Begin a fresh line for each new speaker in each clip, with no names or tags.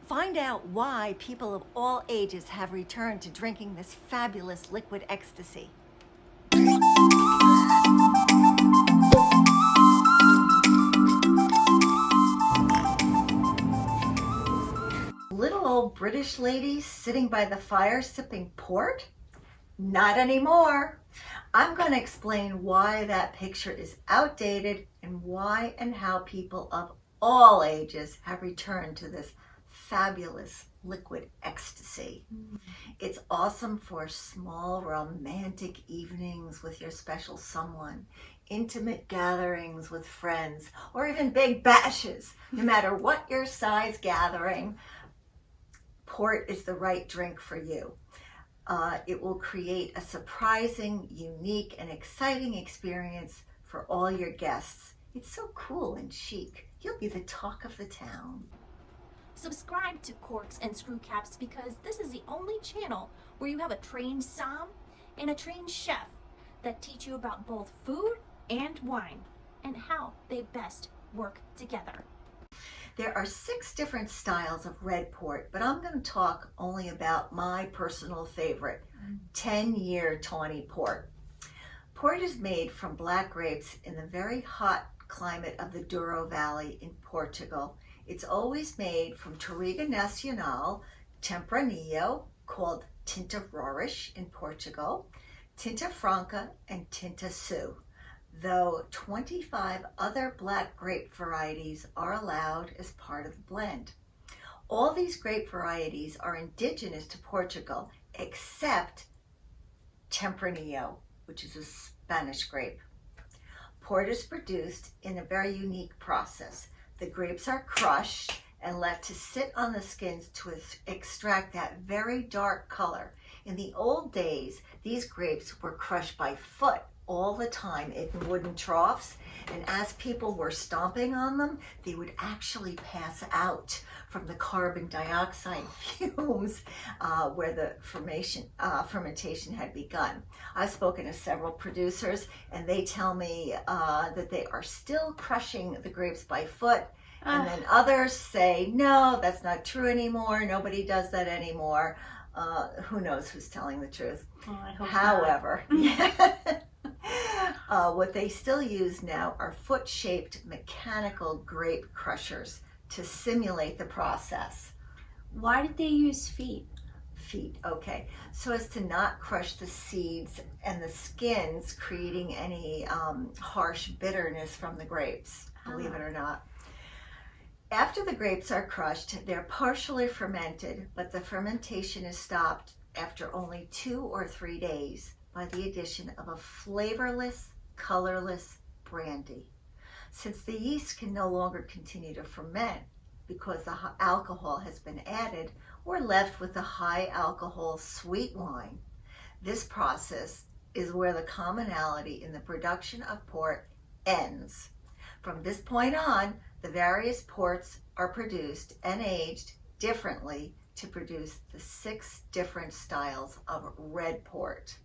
Find out why people of all ages have returned to drinking this fabulous liquid ecstasy. Little old British ladies sitting by the fire sipping port? Not anymore. I'm going to explain why that picture is outdated and why and how people of all ages have returned to this fabulous liquid ecstasy. It's awesome for small romantic evenings with your special someone, intimate gatherings with friends, or even big bashes. No matter what your size gathering, port is the right drink for you. It will create a surprising, unique, and exciting experience for all your guests. It's so cool and chic. You'll be the talk of the town.
Subscribe to Corks and Screw Caps because this is the only channel where you have a trained som and a trained chef that teach you about both food and wine and how they best work together.
There are 6 different styles of red port, but I'm going to talk only about my personal favorite, 10-year tawny port. Port is made from black grapes in the very hot climate of the Douro Valley in Portugal. It's always made from Touriga Nacional, Tempranillo, called Tinta Roriz in Portugal, Tinta Franca, and Tinta Sul, though 25 other black grape varieties are allowed as part of the blend. All these grape varieties are indigenous to Portugal, except Tempranillo, which is a Spanish grape. Port is produced in a very unique process. The grapes are crushed and left to sit on the skins to extract that very dark color. In the old days, these grapes were crushed by foot all the time in wooden troughs, and as people were stomping on them, they would actually pass out from the carbon dioxide fumes where the fermentation had begun. I've spoken to several producers, and they tell me that they are still crushing the grapes by foot, and then others say, no, that's not true anymore, nobody does that anymore. Who knows who's telling the truth?
I hope
However, what they still use now are foot-shaped mechanical grape crushers to simulate the process.
Why did they use feet?
Feet, okay. So as to not crush the seeds and the skins, creating any harsh bitterness from the grapes, believe it or not. After the grapes are crushed, they're partially fermented, but the fermentation is stopped after only 2 or 3 days by the addition of a flavorless, colorless brandy. Since the yeast can no longer continue to ferment because the alcohol has been added, we're left with a high alcohol sweet wine. This process is where the commonality in the production of port ends. From this point on, the various ports are produced and aged differently to produce the 6 different styles of red port.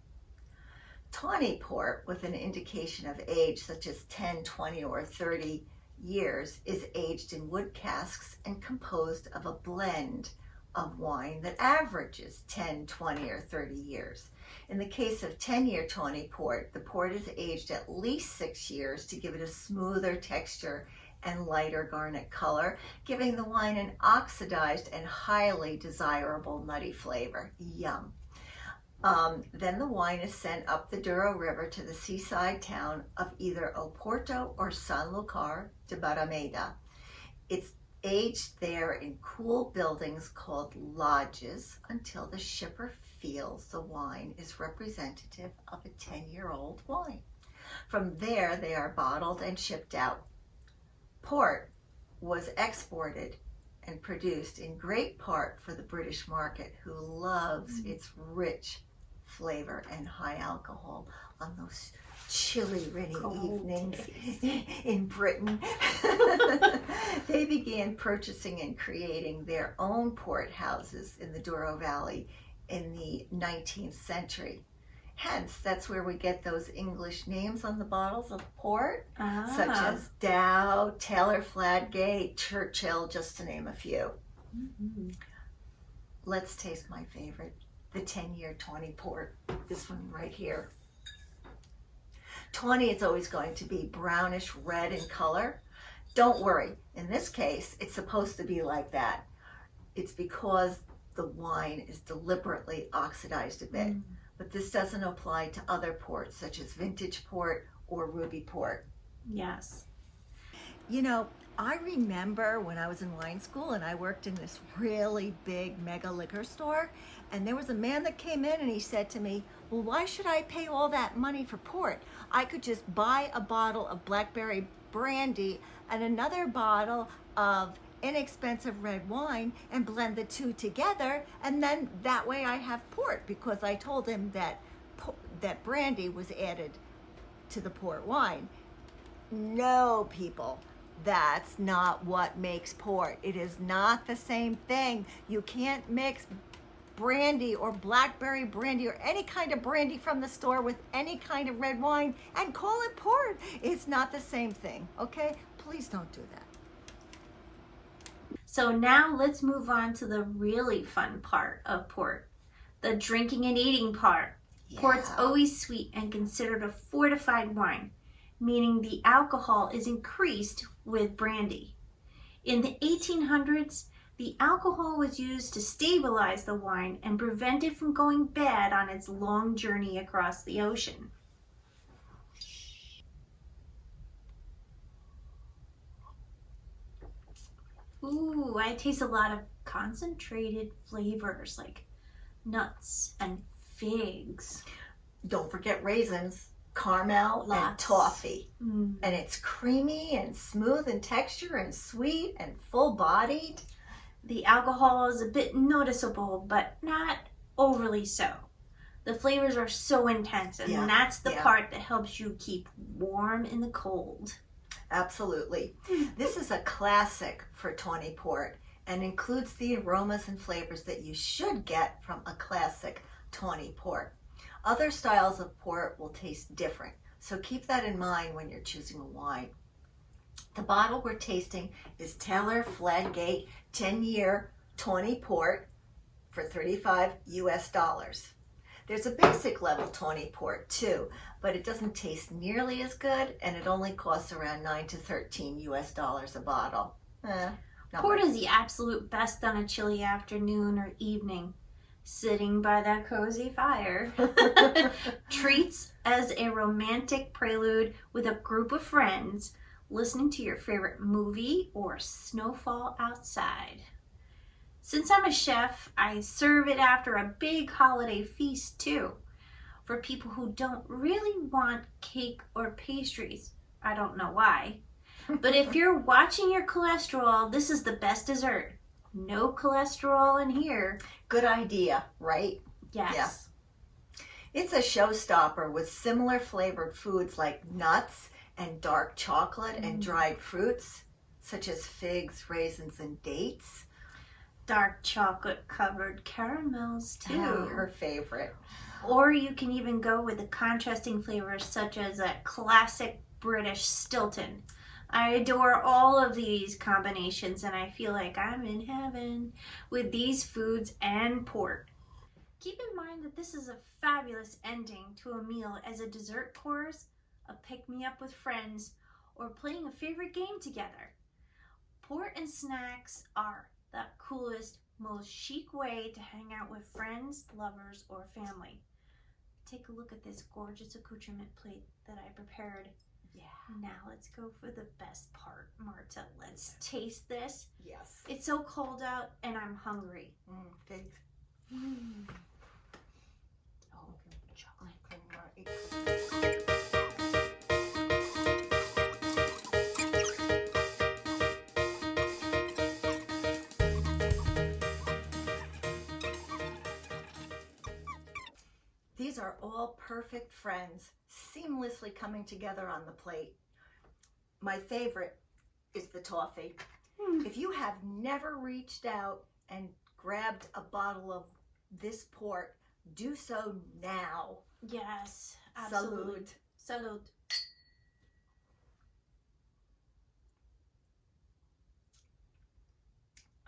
Tawny port, with an indication of age such as 10, 20, or 30 years, is aged in wood casks and composed of a blend of wine that averages 10, 20, or 30 years. In the case of 10-year tawny port, the port is aged at least 6 years to give it a smoother texture and lighter garnet color, giving the wine an oxidized and highly desirable nutty flavor. Yum. Then the wine is sent up the Douro River to the seaside town of either Oporto or Sanlúcar de Barrameda. It's aged there in cool buildings called lodges until the shipper feels the wine is representative of a 10-year-old wine. From there, they are bottled and shipped out. Port was exported and produced in great part for the British market, who loves its rich flavor and high alcohol on those chilly, rainy evenings in Britain. They began purchasing and creating their own port houses in the Douro Valley in the 19th century. Hence, that's where we get those English names on the bottles of port, such as Dow, Taylor Fladgate, Churchill, just to name a few.
Mm-hmm.
Let's taste my favorite, the 10-year 20 port. This one right here. 20 is always going to be brownish red in color. Don't worry, in this case, it's supposed to be like that. It's because the wine is deliberately oxidized a bit. But this doesn't apply to other ports, such as vintage port or ruby port.
Yes.
You know, I remember when I was in wine school and I worked in this really big mega liquor store, and there was a man that came in and he said to me, well, why should I pay all that money for port? I could just buy a bottle of blackberry brandy and another bottle of inexpensive red wine and blend the two together, and then that way I have port, because I told him that brandy was added to the port wine. No, people, that's not what makes port. It is not the same thing. You can't mix brandy or blackberry brandy or any kind of brandy from the store with any kind of red wine and call it port. It's not the same thing, okay? Please don't do that.
So now let's move on to the really fun part of port, the drinking and eating part.
Yeah.
Port's always sweet and considered a fortified wine, meaning the alcohol is increased with brandy. In the 1800s, the alcohol was used to stabilize the wine and prevent it from going bad on its long journey across the ocean. Ooh, I taste a lot of concentrated flavors like nuts and figs.
Don't forget raisins, caramel, and toffee. And it's creamy and smooth in texture and sweet and full-bodied.
The alcohol is a bit noticeable, but not overly so. The flavors are so intense, and that's the part that helps you keep warm in the cold.
Absolutely. This is a classic for 20 port and includes the aromas and flavors that you should get from a classic 20 port. Other styles of port will taste different, so keep that in mind when you're choosing a wine. The bottle we're tasting is Taylor Fladgate 10-year 20 port for $35 US. There's a basic level 20 port too, but it doesn't taste nearly as good, and it only costs around $9 to $13 US a bottle.
Port is the absolute best on a chilly afternoon or evening, sitting by that cozy fire. Treats as a romantic prelude with a group of friends, listening to your favorite movie or snowfall outside. Since I'm a chef, I serve it after a big holiday feast too, for people who don't really want cake or pastries. I don't know why. But if you're watching your cholesterol, this is the best dessert. No cholesterol in here.
Good idea, right?
Yes.
Yeah. It's a showstopper with similar flavored foods like nuts and dark chocolate and dried fruits, such as figs, raisins, and dates.
Dark chocolate covered caramels too.
Oh, her favorite.
Or you can even go with the contrasting flavors such as a classic British Stilton. I adore all of these combinations, and I feel like I'm in heaven with these foods and port. Keep in mind that this is a fabulous ending to a meal as a dessert course, a pick-me-up with friends, or playing a favorite game together. Port and snacks are the coolest, most chic way to hang out with friends, lovers, or family. Take a look at this gorgeous accoutrement plate that I prepared. Yeah. Now let's go for the best part, Marta. Let's taste this.
Yes.
It's so cold out and I'm hungry.
Figs. Oh, chocolate cream. These are all perfect friends, seamlessly coming together on the plate. My favorite is the toffee. If you have never reached out and grabbed a bottle of this port, do so now.
Yes, absolutely.
Salud.
Salud.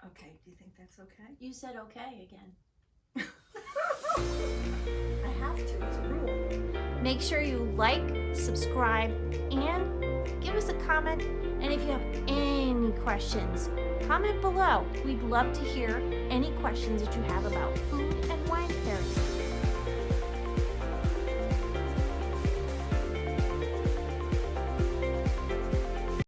Okay, do you think that's okay.
You said okay again.
I have to, it's a rule.
Make sure you like, subscribe, and give us a comment. And if you have any questions, comment below. We'd love to hear any questions that you have about food and wine pairing.